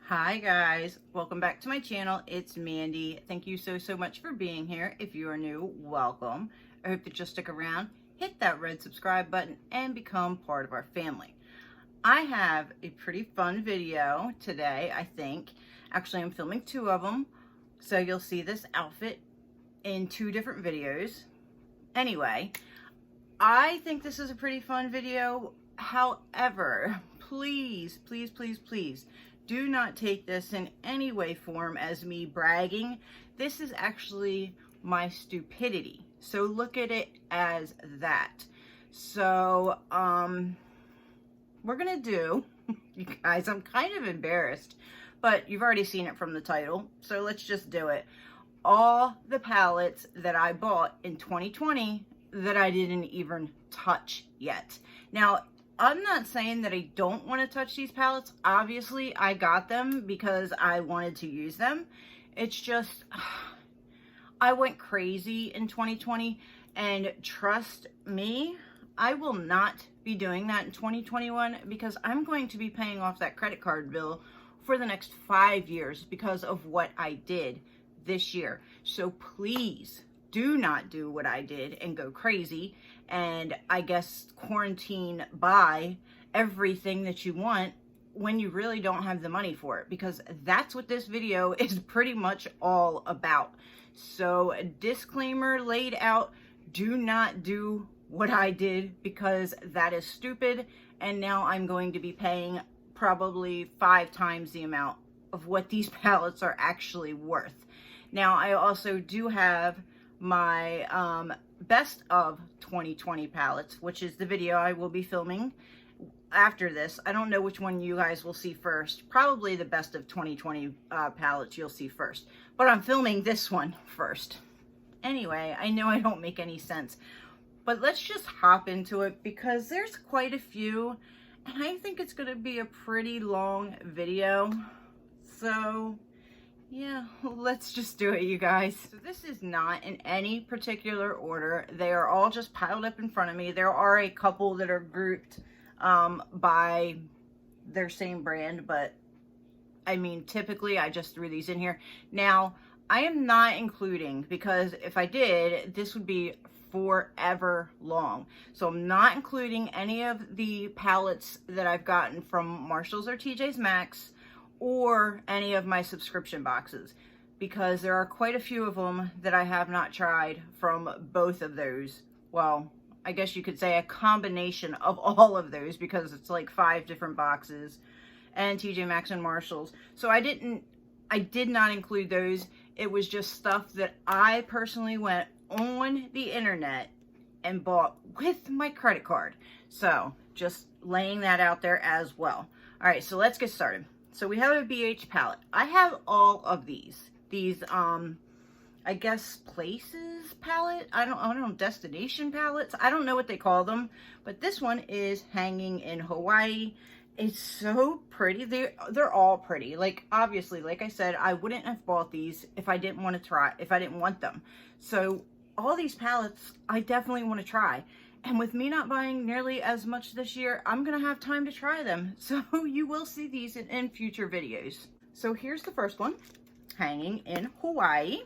Hi guys, welcome back to my channel. It's Mandy. Thank you so much for being here. If you are new, welcome. I hope that you'll stick around, hit that red subscribe button, and become part of our family. I have a pretty fun video today, I think. Actually, I'm filming two of them, so you'll see this outfit in two different videos. Anyway, I think this is a pretty fun video. However, please do not take this in any way form as me bragging. This is actually my stupidity. So look at it as that. So, we're gonna do, you guys, I'm kind of embarrassed, but you've already seen it from the title. So let's just do it. All the palettes that I bought in 2020 that I didn't even touch yet. Now, I'm not saying that I don't want to touch these palettes. Obviously, I got them because I wanted to use them. It's just, I went crazy in 2020, and trust me, I will not be doing that in 2021 because I'm going to be paying off that credit card bill for the next 5 years because of what I did this year. So please do not do what I did and go crazy and I guess quarantine buy everything that you want when you really don't have the money for it, because that's what this video is pretty much all about. So a disclaimer laid out, do not do what I did because that is stupid, and now I'm going to be paying probably 5 times the amount of what these palettes are actually worth. Now I also do have my best of 2020 palettes, which is the video I will be filming after this. I don't know which one you guys will see first. Probably the best of 2020 palettes you'll see first, but I'm filming this one first. Anyway, I know I don't make any sense, but let's just hop into it because there's quite a few and I think it's going to be a pretty long video. So yeah, let's just do it, you guys. So this is not in any particular order. They are all just piled up in front of me. There are a couple that are grouped by their same brand, but I mean, typically I just threw these in here. Now, I am not including, because if I did, this would be forever long. So I'm not including any of the palettes that I've gotten from Marshalls or TJ's Maxx, or any of my subscription boxes, because there are quite a few of them that I have not tried from both of those. Well, I guess you could say a combination of all of those, because it's like 5 different boxes, and TJ Maxx and Marshalls. So I did not include those. It was just stuff that I personally went on the internet and bought with my credit card. So just laying that out there as well. All right, so let's get started. So we have a BH palette. I have all of these, I guess places palette. I don't know, destination palettes. I don't know what they call them, but this one is hanging in Hawaii. It's so pretty. They're all pretty. Like, obviously, like I said, I wouldn't have bought these if I didn't want to try, if I didn't want them. So all these palettes, I definitely want to try. And with me not buying nearly as much this year, I'm going to have time to try them. So you will see these in future videos. So here's the first one, hanging in Hawaii.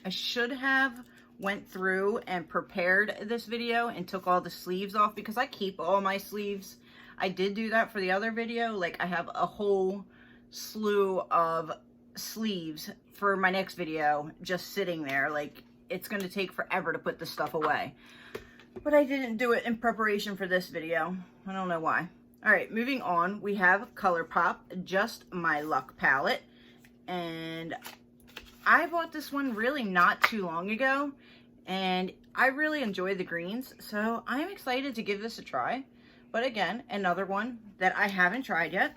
I should have went through and prepared this video and took all the sleeves off because I keep all my sleeves. I did do that for the other video. Like, I have a whole slew of sleeves for my next video just sitting there. Like, it's going to take forever to put this stuff away. But I didn't do it in preparation for this video. I don't know why. Alright, moving on. We have Colourpop Just My Luck palette. And I bought this one really not too long ago. And I really enjoy the greens. So I'm excited to give this a try. But again, another one that I haven't tried yet.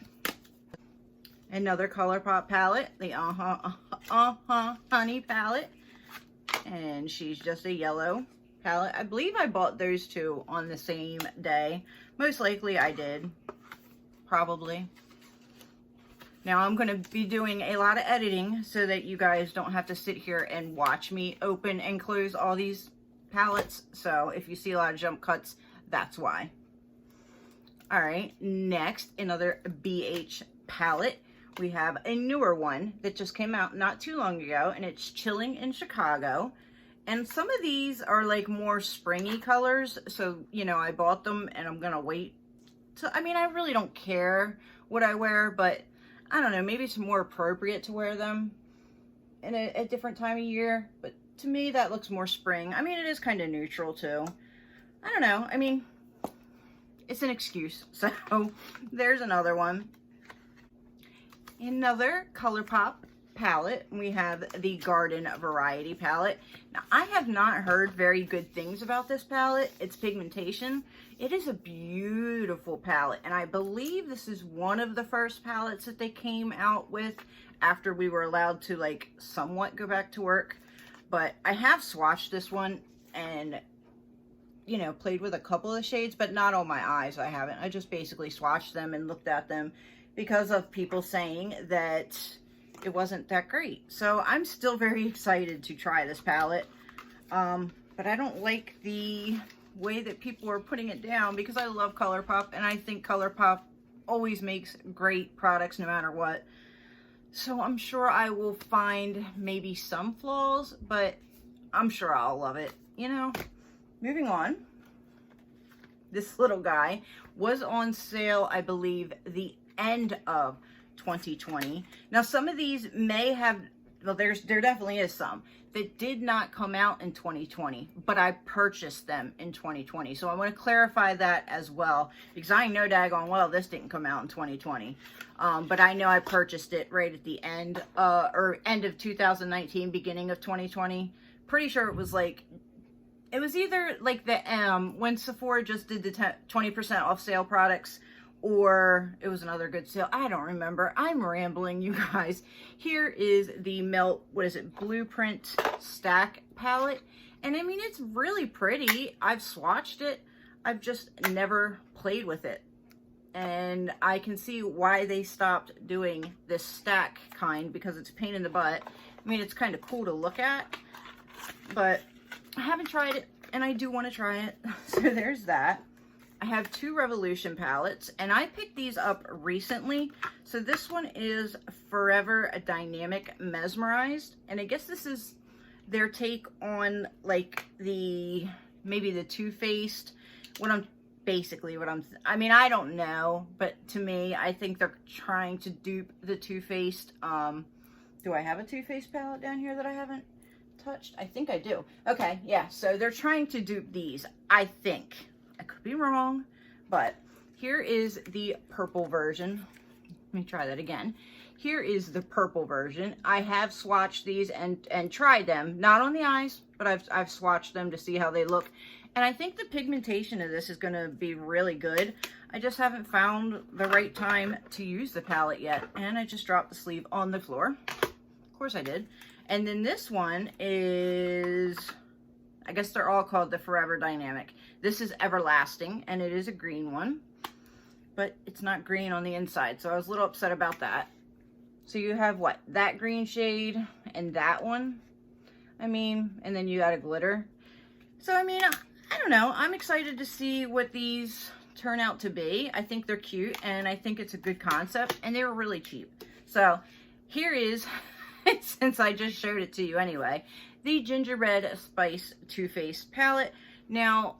Another Colourpop palette. The Honey palette. And she's just a yellow palette. I believe I bought those two on the same day. Most likely I did. Probably. Now I'm going to be doing a lot of editing so that you guys don't have to sit here and watch me open and close all these palettes. So if you see a lot of jump cuts, that's why. All right, next, another BH palette. We have a newer one that just came out not too long ago, and it's Chilling in Chicago. And some of these are like more springy colors. So, you know, I bought them and I'm gonna wait. So, I mean, I really don't care what I wear, but I don't know, maybe it's more appropriate to wear them in a different time of year. But to me, that looks more spring. I mean, it is kind of neutral too. I don't know. I mean, it's an excuse. So there's another one. Another Colourpop palette. We have the Garden Variety palette. Now, I have not heard very good things about this palette. Its pigmentation. It is a beautiful palette, and I believe this is one of the first palettes that they came out with after we were allowed to like somewhat go back to work. But I have swatched this one and, you know, played with a couple of shades, but not on my eyes. I haven't. I just basically swatched them and looked at them because of people saying that it wasn't that great. So I'm still very excited to try this palette. But I don't like the way that people are putting it down because I love Colourpop, and I think Colourpop always makes great products no matter what. So I'm sure I will find maybe some flaws, but I'm sure I'll love it, you know. Moving on. This little guy was on sale, I believe, the end of 2020. Now, some of these may have, well, there definitely is some that did not come out in 2020, but I purchased them in 2020. So I want to clarify that as well, because I know daggone well this didn't come out in 2020. But I know I purchased it right at the end, or end of 2019, beginning of 2020. Pretty sure it was like, it was either like the when Sephora just did the 20% off sale products, or it was another good sale. I don't remember. I'm rambling, you guys. Here is the Melt, what is it, Blueprint Stack palette. And I mean, it's really pretty. I've swatched it. I've just never played with it. And I can see why they stopped doing this stack kind, because it's a pain in the butt. I mean, it's kind of cool to look at, but I haven't tried it, and I do want to try it. So there's that. I have two Revolution palettes, and I picked these up recently. So this one is Forever Dynamic Mesmerized, and I guess this is their take on like maybe the Too Faced. I mean, I don't know, but to me, I think they're trying to dupe the Too Faced. Do I have a Too Faced palette down here that I haven't touched? I think I do. Okay, yeah, so they're trying to dupe these, I think. I could be wrong, but here is the purple version. Let me try that again. Here is the purple version. I have swatched these and tried them, not on the eyes, but I've swatched them to see how they look. And I think the pigmentation of this is going to be really good. I just haven't found the right time to use the palette yet. And I just dropped the sleeve on the floor. Of course I did. And then this one is, I guess they're all called the Forever Dynamic. This is Everlasting, and it is a green one, but it's not green on the inside, so I was a little upset about that. So you have what? That green shade and that one. I mean, and then you got a glitter. So, I mean, I don't know. I'm excited to see what these turn out to be. I think they're cute, and I think it's a good concept, and they were really cheap. So here is, since I just showed it to you anyway, the Gingerbread Spice Too Faced palette. Now,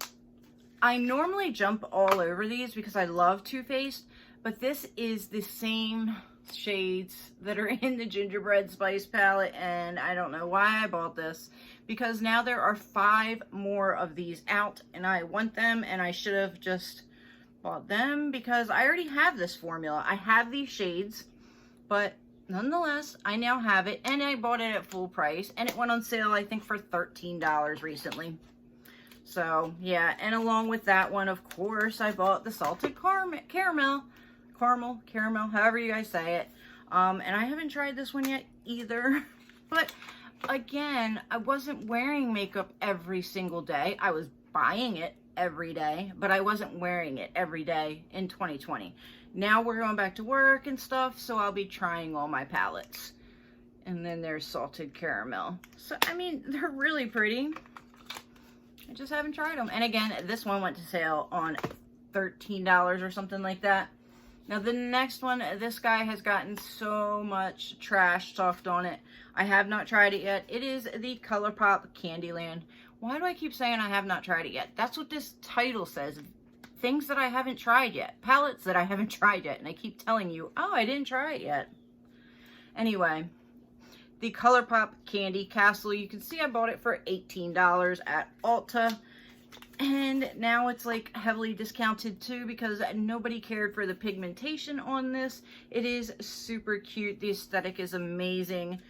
I normally jump all over these because I love Too Faced, but this is the same shades that are in the Gingerbread Spice palette, and I don't know why I bought this, because now there are 5 more of these out, and I want them, and I should have just bought them because I already have this formula. I have these shades, but nonetheless, I now have it, and I bought it at full price, and it went on sale, I think, for $13 recently. So, yeah, and along with that one, of course, I bought the Salted Caramel, however you guys say it. And I haven't tried this one yet either. But, again, I wasn't wearing makeup every single day. I was buying it every day, but I wasn't wearing it every day in 2020. Now we're going back to work and stuff, so I'll be trying all my palettes. And then there's Salted Caramel. So, I mean, they're really pretty. I just haven't tried them. And again, this one went to sale on $13 or something like that. Now the next one, this guy has gotten so much trash stuffed on it. I have not tried it yet. It is the Colourpop Candyland. Why do I keep saying I have not tried it yet? That's what this title says. Things that I haven't tried yet. Palettes that I haven't tried yet. And I keep telling you, oh, I didn't try it yet. Anyway, the Colourpop Candy Castle. You can see I bought it for $18 at Ulta. And now it's like heavily discounted too because nobody cared for the pigmentation on this. It is super cute. The aesthetic is amazing.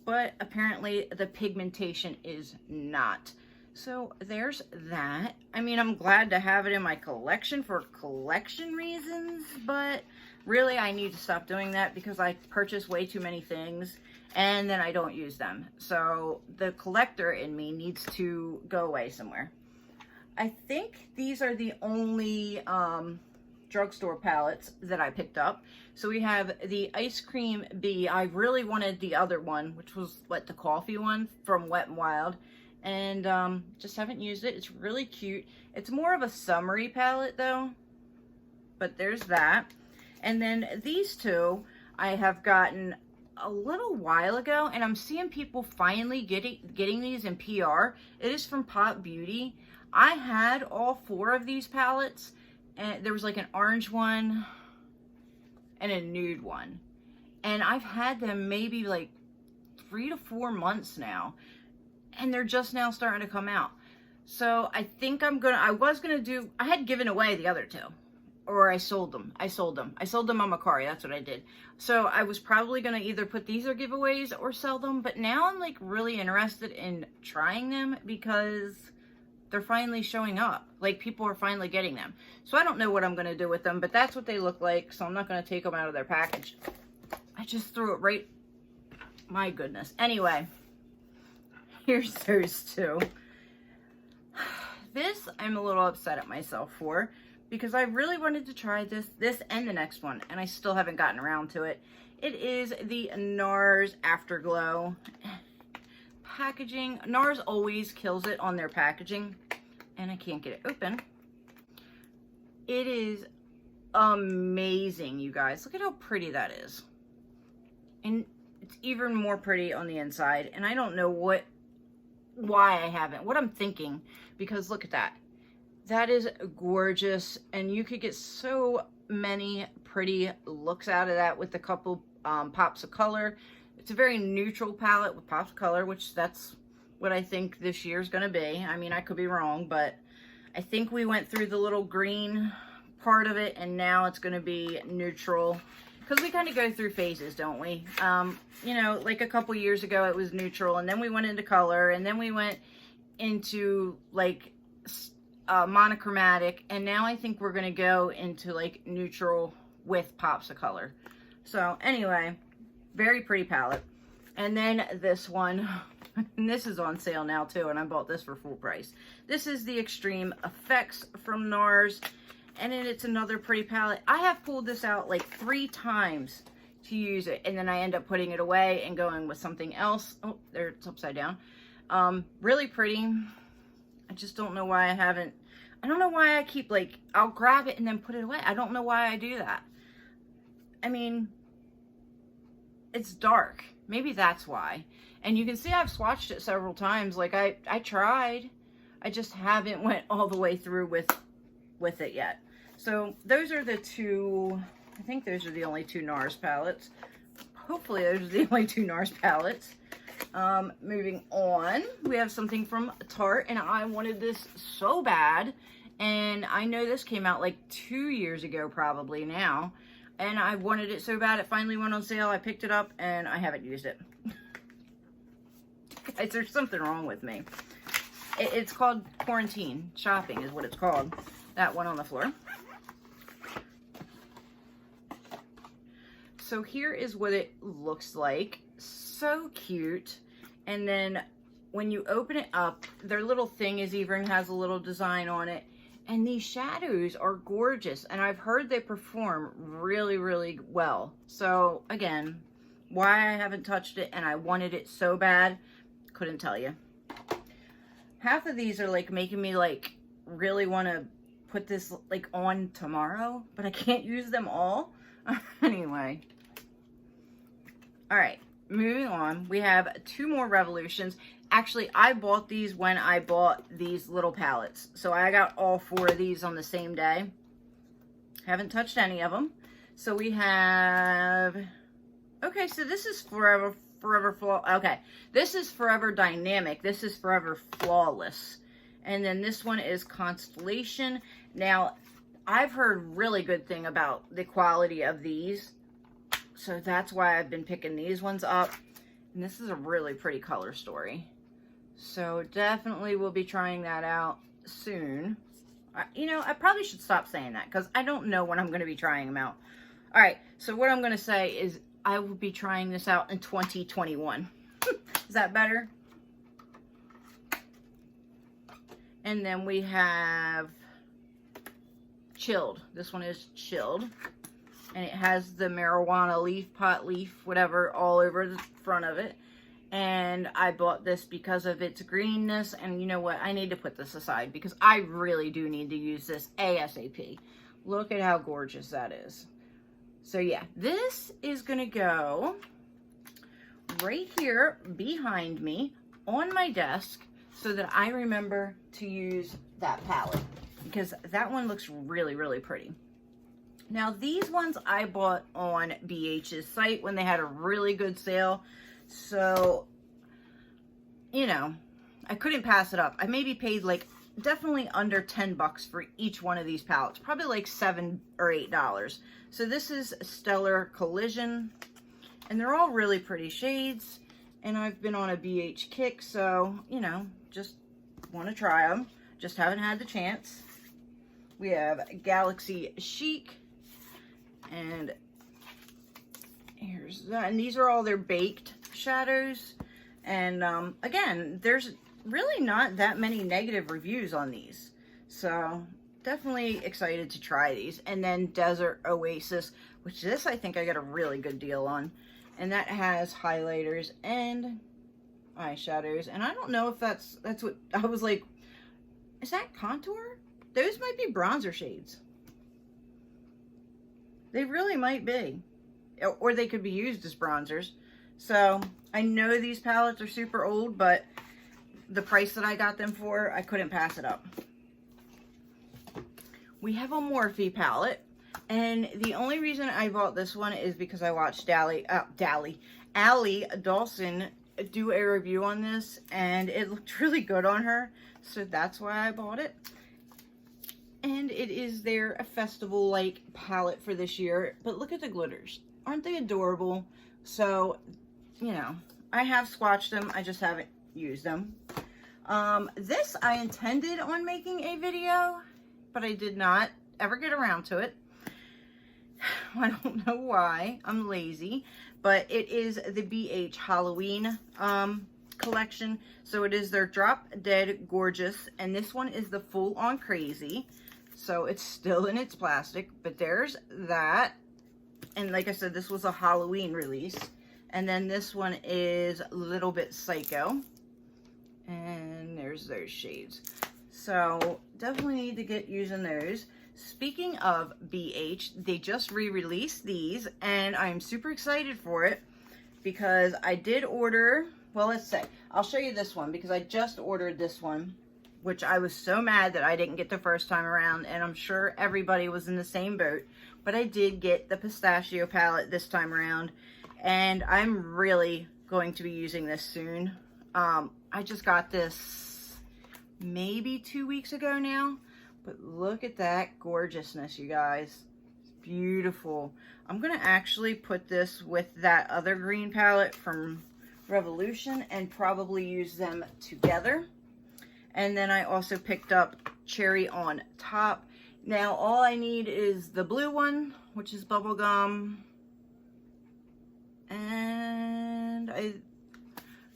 But apparently the pigmentation is not. So there's that. I mean, I'm glad to have it in my collection for collection reasons. But really I need to stop doing that because I purchase way too many things. And then I don't use them. So the collector in me needs to go away somewhere. I think these are the only drugstore palettes that I picked up. So we have the Ice Cream Bee. I really wanted the other one, which was what, the coffee one from Wet n Wild. And just haven't used it. It's really cute. It's more of a summery palette though. But there's that. And then these two I have gotten a little while ago. And I'm seeing people finally getting these in PR. It is from Pop Beauty. I had all 4 of these palettes, and there was like an orange one and a nude one. And I've had them maybe like 3 to 4 months now, and they're just now starting to come out. So I think I had given away the other 2, or I sold them. I sold them on Mercari. That's what I did. So I was probably going to either put these as giveaways or sell them, but now I'm like really interested in trying them because they're finally showing up. Like, people are finally getting them. So I don't know what I'm going to do with them, but that's what they look like. So I'm not going to take them out of their package. I just threw it right. My goodness. Anyway, here's those 2. This I'm a little upset at myself for because I really wanted to try this and the next one, and I still haven't gotten around to it. It is the Nars Afterglow. Packaging. Nars always kills it on their packaging, and I can't get it open. It is amazing, you guys. Look at how pretty that is. And it's even more pretty on the inside, and I don't know why I haven't, what I'm thinking, because look at that. That is gorgeous, and you could get so many pretty looks out of that with a couple pops of color. It's a very neutral palette with pops of color, which that's what I think this year's going to be. I mean, I could be wrong, but I think we went through the little green part of it, and now it's going to be neutral. Because we kind of go through phases, don't we? You know, like a couple years ago, it was neutral, and then we went into color, and then we went into, like, monochromatic, and now I think we're going to go into, like, neutral with pops of color. So, anyway, very pretty palette. And then this one, and this is on sale now too, and I bought this for full price. This is the Extreme Effects from Nars, and then it's another pretty palette. I have pulled this out like 3 times to use it, and then I end up putting it away and going with something else. Oh, there, it's upside down. Really pretty. I just don't know why I don't know why I keep, like, I'll grab it and then put it away. I don't know why I do that. I mean, it's dark. Maybe that's why. And you can see I've swatched it several times. Like, I tried. I just haven't went all the way through with it yet. So those are the 2, I think those are the only 2 Nars palettes. Hopefully those are the only 2 Nars palettes. Moving on, we have something from Tarte, and I wanted this so bad. And I know this came out like 2 years ago probably now. And I wanted it so bad, it finally went on sale. I picked it up, and I haven't used it. Guys, there's something wrong with me. It's called Quarantine Shopping is what it's called. That one on the floor. So here is what it looks like. So cute. And then when you open it up, their little thing even has a little design on it. And these shadows are gorgeous. And I've heard they perform really, really well. So, again, why I haven't touched it and I wanted it so bad, couldn't tell you. Half of these are, like, making me, like, really want to put this like on tomorrow, but I can't use them all. Anyway. All right, moving on. We have 2 more Revolutions. Actually, I bought these when I bought these little palettes. So I got all 4 of these on the same day. Haven't touched any of them. So we have, okay, so this is Forever okay, this is Forever Dynamic. This is Forever Flawless. And then this one is Constellation. Now, I've heard really good thing about the quality of these. So that's why I've been picking these ones up. And this is a really pretty color story. So definitely will be trying that out soon. You know, I probably should stop saying that because I don't know when I'm going to be trying them out. All right, so what I'm going to say is I will be trying this out in 2021. Is that better? And then we have Chilled. This one is Chilled. And it has the marijuana leaf, pot leaf, whatever, all over the front of it. And I bought this because of its greenness. And you know what? I need to put this aside because I really do need to use this ASAP. Look at how gorgeous that is. So yeah, this is going to go right here behind me on my desk so that I remember to use that palette because that one looks really, really pretty. Now these ones I bought on BH's site when they had a really good sale. So, you know, I couldn't pass it up. I maybe paid like definitely under 10 bucks for each one of these palettes. Probably like $7 or $8. So this is Stellar Collision. And they're all really pretty shades. And I've been on a BH kick. So, you know, just want to try them. Just haven't had the chance. We have Galaxy Chic. And here's that. And these are all their baked shadows. And again, there's really not that many negative reviews on these. So definitely excited to try these. And then Desert Oasis, which this I think I got a really good deal on. And that has highlighters and eyeshadows. And I don't know if that's what I was like, is that contour? Those might be bronzer shades. They really might be. Or they could be used as bronzers. So I know these palettes are super old, but the price that I got them for, I couldn't pass it up. We have a Morphe palette. And the only reason I bought this one is because I watched Allie Dawson do a review on this. And it looked really good on her. So that's why I bought it. And it is their festival-like palette for this year. But look at the glitters. Aren't they adorable? So, you know, I have swatched them. I just haven't used them. This I intended on making a video, but I did not ever get around to it. I don't know why. I'm lazy. But it is the BH Halloween collection. So it is their Drop Dead Gorgeous. And this one is the Full On Crazy. So it's still in its plastic. But there's that. And like I said, this was a Halloween release. And then this one is Little Bit Psycho. And there's those shades. So definitely need to get using those. Speaking of BH, they just re-released these. And I'm super excited for it. Because I did order, well, let's say, I'll show you this one. Because I just ordered this one. Which I was so mad that I didn't get the first time around. And I'm sure everybody was in the same boat. But I did get the pistachio palette this time around. And I'm really going to be using this soon. I just got this maybe 2 weeks ago now. But look at that gorgeousness, you guys. It's beautiful. I'm going to actually put this with that other green palette from Revolution. And probably use them together. And then I also picked up Cherry on Top. Now, all I need is the blue one, which is Bubblegum. And I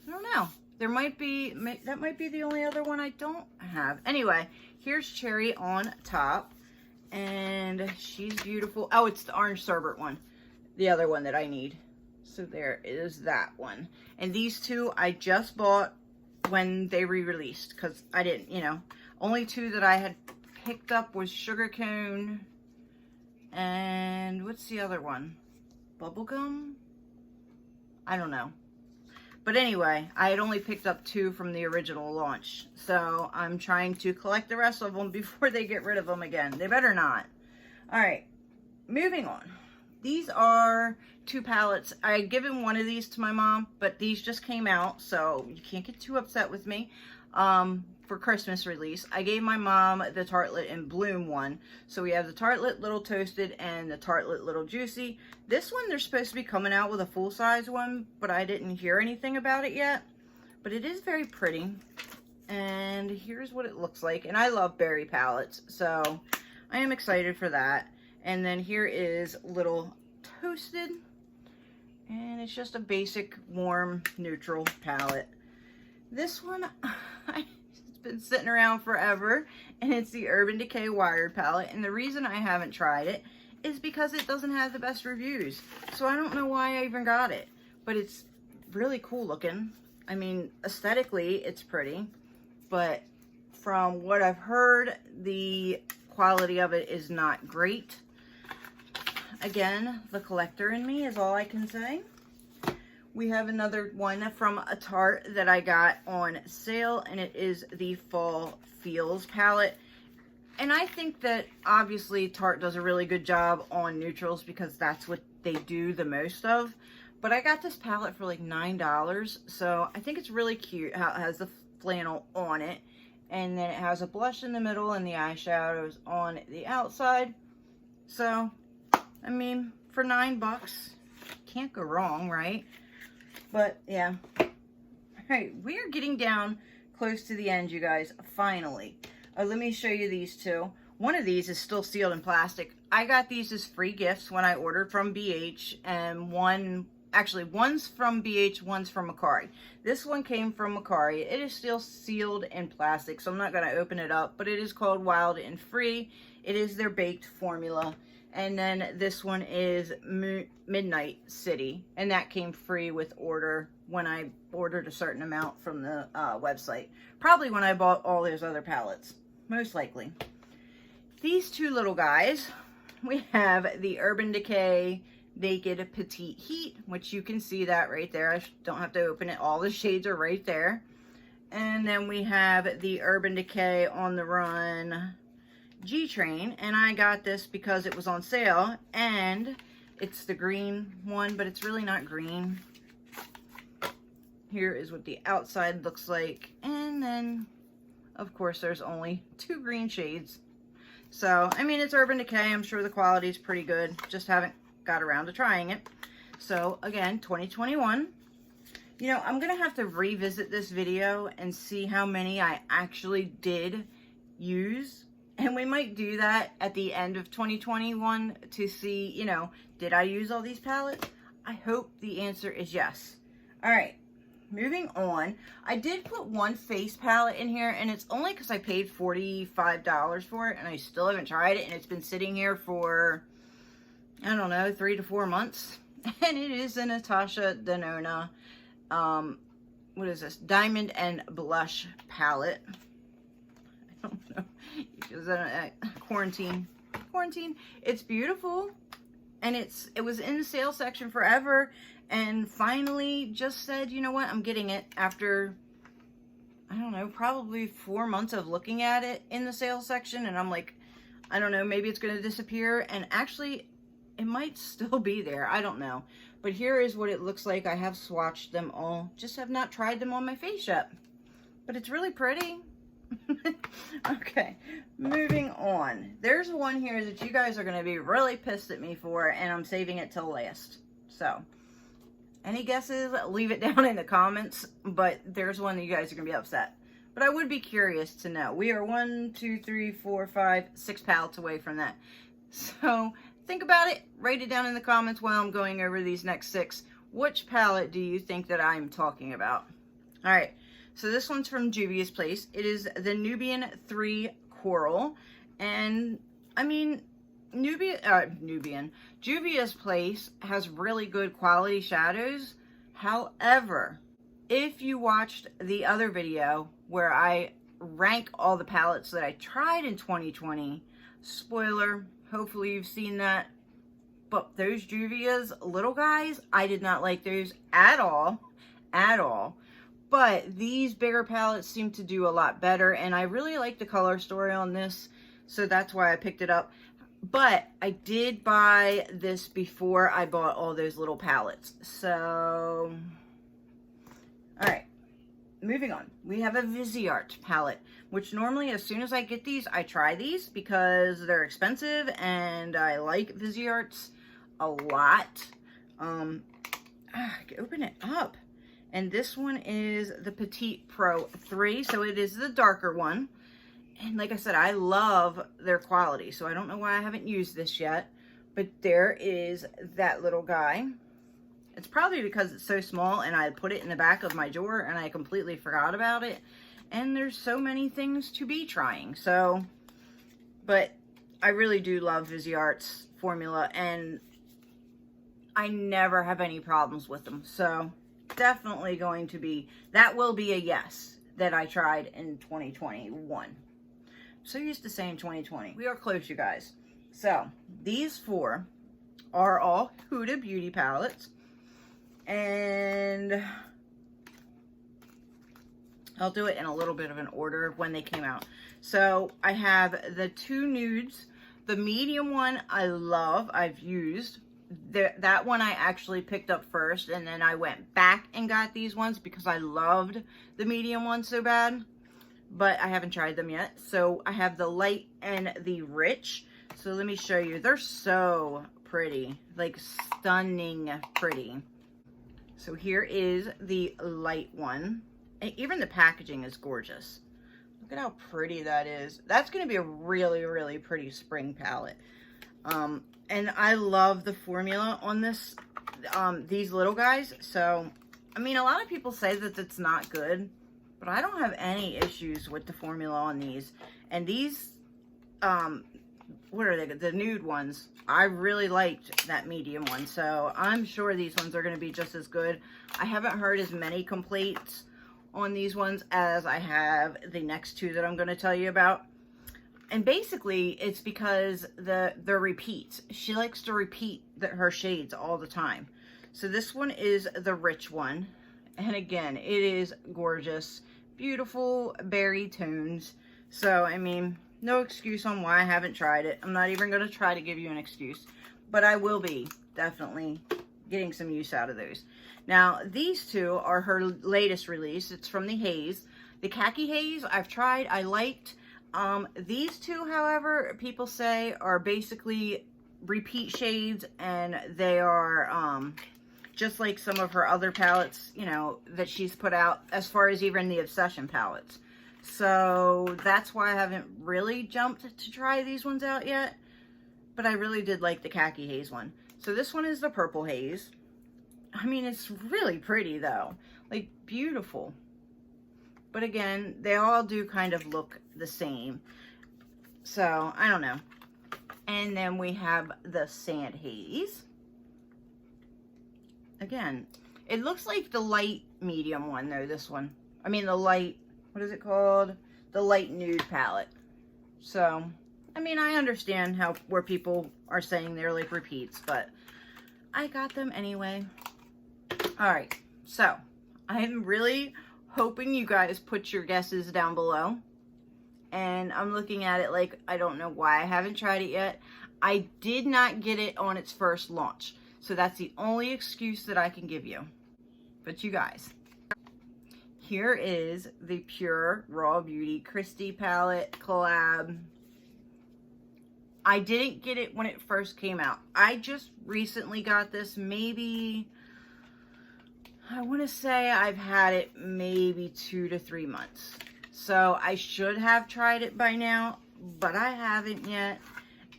don't know. There might be, that might be the only other one I don't have. Anyway, here's Cherry on Top. And she's beautiful. Oh, it's the Orange Sherbet one. The other one that I need. So there is that one. And these two I just bought when they re-released. Because I didn't, you know, only two that I had picked up was Sugarcone, and what's the other one? Bubblegum? I don't know. But anyway, I had only picked up 2 from the original launch. So I'm trying to collect the rest of them before they get rid of them again. They better not. Alright, moving on. These are 2 palettes. I had given one of these to my mom, but these just came out, so you can't get too upset with me. For Christmas release, I gave my mom the Tartelette in Bloom one. So we have the Tartelette Little Toasted and the Tartelette Little Juicy. This one, they're supposed to be coming out with a full-size one, but I didn't hear anything about it yet. But it is very pretty. And here's what it looks like. And I love berry palettes, so I am excited for that. And then here is Little Toasted. And it's just a basic, warm, neutral palette. This one, it's been sitting around forever, and it's the Urban Decay Wired palette. And the reason I haven't tried it is because it doesn't have the best reviews. So I don't know why I even got it, but it's really cool looking. I mean, aesthetically, it's pretty, but from what I've heard, the quality of it is not great. Again, the collector in me is all I can say. We have another one from a Tarte that I got on sale, and it is the Fall Feels palette. And I think that obviously Tarte does a really good job on neutrals because that's what they do the most of. But I got this palette for like $9, so I think it's really cute how it has the flannel on it. And then it has a blush in the middle and the eyeshadows on the outside. So, I mean, for $9, can't go wrong, right? But, yeah. Alright, we are getting down close to the end, you guys. Finally. Let me show you these 2. One of these is still sealed in plastic. I got these as free gifts when I ordered from BH. And one's from BH, one's from Mercari. This one came from Mercari. It is still sealed in plastic, so I'm not going to open it up. But it is called Wild and Free. It is their baked formula. And then this one is Midnight City, and that came free with order when I ordered a certain amount from the website. Probably when I bought all those other palettes, most likely. These 2 little guys, we have the Urban Decay Naked Petite Heat, which you can see that right there. I don't have to open it. All the shades are right there. And then we have the Urban Decay On the Run G-Train, and I got this because it was on sale, and it's the green one, but it's really not green. Here is what the outside looks like, and then of course there's only 2 green shades. So I mean, it's Urban Decay. I'm sure the quality is pretty good, just haven't got around to trying it. So again, 2021. You know, I'm gonna have to revisit this video and see how many I actually did use. And we might do that at the end of 2021 to see, you know, did I use all these palettes? I hope the answer is yes. All right, moving on. I did put one face palette in here, and it's only because I paid $45 for it, and I still haven't tried it, and it's been sitting here for, I don't know, 3 to 4 months. And it is a Natasha Denona, what is this? Diamond and Blush palette. I don't know. Because quarantine. It's beautiful, and it was in the sale section forever, and finally just said, you know what, I'm getting it after, I don't know, probably 4 months of looking at it in the sale section, and I'm like, I don't know, maybe it's going to disappear, and actually it might still be there. I don't know, but here is what it looks like. I have swatched them all, just have not tried them on my face yet, but it's really pretty. Okay, moving on. There's one here that you guys are going to be really pissed at me for, and I'm saving it till last. So, any guesses? Leave it down in the comments, but there's one that you guys are going to be upset. But I would be curious to know. We are 1, 2, 3, 4, 5, 6 palettes away from that. So, think about it. Write it down in the comments while I'm going over these next 6. Which palette do you think that I'm talking about? Alright. So this one's from Juvia's Place. It is the Nubian 3 Coral. And, I mean, Juvia's Place has really good quality shadows. However, if you watched the other video where I rank all the palettes that I tried in 2020. Spoiler, hopefully you've seen that. But those Juvia's little guys, I did not like those at all. At all. But these bigger palettes seem to do a lot better. And I really like the color story on this. So that's why I picked it up. But I did buy this before I bought all those little palettes. So, alright. Moving on. We have a Vizi Art palette, which normally as soon as I get these, I try these because they're expensive and I like Vizi Arts a lot. I can open it up. And this one is the Petite Pro 3, so it is the darker one. And like I said, I love their quality, so I don't know why I haven't used this yet. But there is that little guy. It's probably because it's so small and I put it in the back of my drawer and I completely forgot about it. And there's so many things to be trying. So, but I really do love Vizi Art's formula and I never have any problems with them. So definitely going to be, that will be a yes that I tried in 2021. I'm so used to saying 2020. We are close, you guys. So these four are all Huda Beauty palettes. And I'll do it in a little bit of an order of when they came out. So I have the two nudes. The medium one I love. I've used. That one I actually picked up first. And then I went back and got these ones because I loved the medium one so bad. But I haven't tried them yet. So I have the light and the rich. So let me show you. They're so pretty. Like stunning pretty. So here is the light one. And even the packaging is gorgeous. Look at how pretty that is. That's going to be a really, really pretty spring palette. And I love the formula on this, these little guys. So, I mean, a lot of people say that it's not good, but I don't have any issues with the formula on these. And these, what are they? The nude ones. I really liked that medium one. So I'm sure these ones are going to be just as good. I haven't heard as many complaints on these ones as I have the next two that I'm going to tell you about. And basically it's because they're repeats. She likes to repeat her shades all the time. So this one is the rich one. And again, it is gorgeous. Beautiful berry tones. So, I mean, no excuse on why I haven't tried it. I'm not even going to try to give you an excuse. But I will be definitely getting some use out of those. Now, these two are her latest release. It's from the Haze. The Khaki Haze, I've tried. I liked. These two, however, people say are basically repeat shades. And they are just like some of her other palettes, you know, that she's put out. As far as even the Obsession palettes. So that's why I haven't really jumped to try these ones out yet. But I really did like the Khaki Haze one. So this one is the Purple Haze. I mean, it's really pretty though. Like, beautiful. But again, they all do kind of look the same. So, I don't know. And then we have the Sand Haze. Again, it looks like the light medium one though, this one. I mean, the light... What is it called? The light nude palette. So, I mean, I understand where people are saying they're like repeats, but I got them anyway. Alright, so I'm really hoping you guys put your guesses down below. And I'm looking at it like, I don't know why I haven't tried it yet. I did not get it on its first launch. So that's the only excuse that I can give you. But you guys... Here is the Pure Raw Beauty Christie palette collab. I didn't get it when it first came out. I just recently got this. Maybe, I want to say I've had it maybe 2 to 3 months. So I should have tried it by now, but I haven't yet.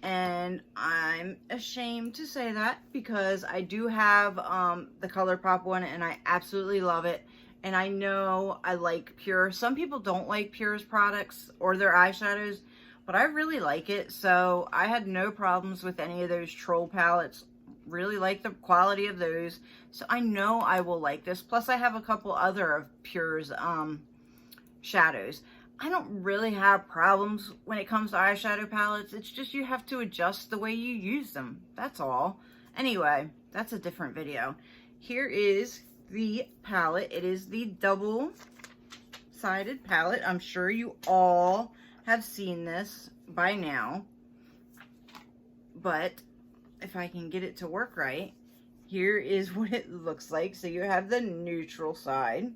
And I'm ashamed to say that because I do have the Colourpop one and I absolutely love it. And I know I like Pure. Some people don't like Pure's products or their eyeshadows, but I really like it. So I had no problems with any of those troll palettes. Really like the quality of those. So I know I will like this. Plus I have a couple other of Pure's shadows. I don't really have problems when it comes to eyeshadow palettes. It's just you have to adjust the way you use them. That's all. Anyway, that's a different video. Here is the palette. It is the double-sided palette. I'm sure you all have seen this by now. But if I can get it to work right, here is what it looks like. So you have the neutral side,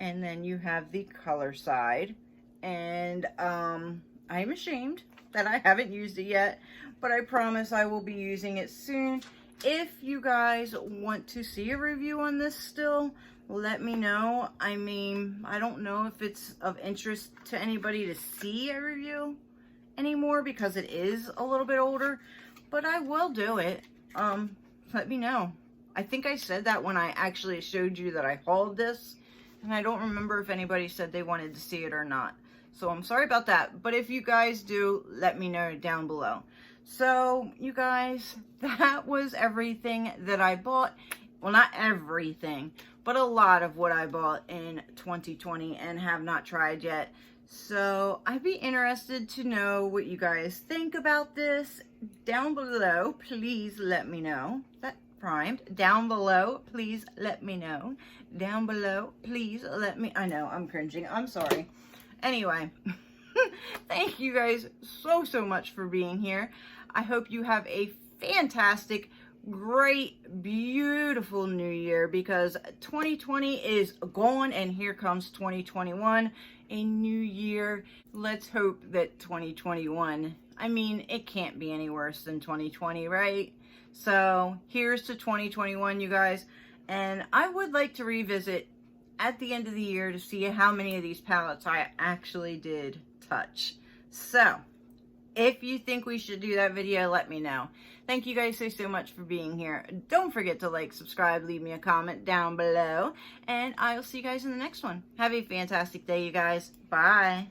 and then you have the color side. And I'm ashamed that I haven't used it yet, but I promise I will be using it soon. If you guys want to see a review on this still, let me know. I mean, I don't know if it's of interest to anybody to see a review anymore because it is a little bit older, but I will do it. Let me know. I think I said that when I actually showed you that I hauled this, and I don't remember if anybody said they wanted to see it or not. So I'm sorry about that, but if you guys do, let me know down below. So you guys, that was everything that I bought. Well, not everything, but a lot of what I bought in 2020 and have not tried yet. So I'd be interested to know what you guys think about this. Down below, please let me know. That rhymed. Down below, please let me know. Down below, please let me... I know, I'm cringing. I'm sorry. Anyway, thank you guys so much for being here. I hope you have a fantastic, great, beautiful new year, because 2020 is gone and here comes 2021, a new year. Let's hope that 2021, I mean, it can't be any worse than 2020, right? So here's to 2021, you guys. And I would like to revisit at the end of the year to see how many of these palettes I actually did touch. So if you think we should do that video, let me know. Thank you guys so much for being here. Don't forget to like, subscribe, leave me a comment down below, and I'll see you guys in the next one. Have a fantastic day, you guys. Bye.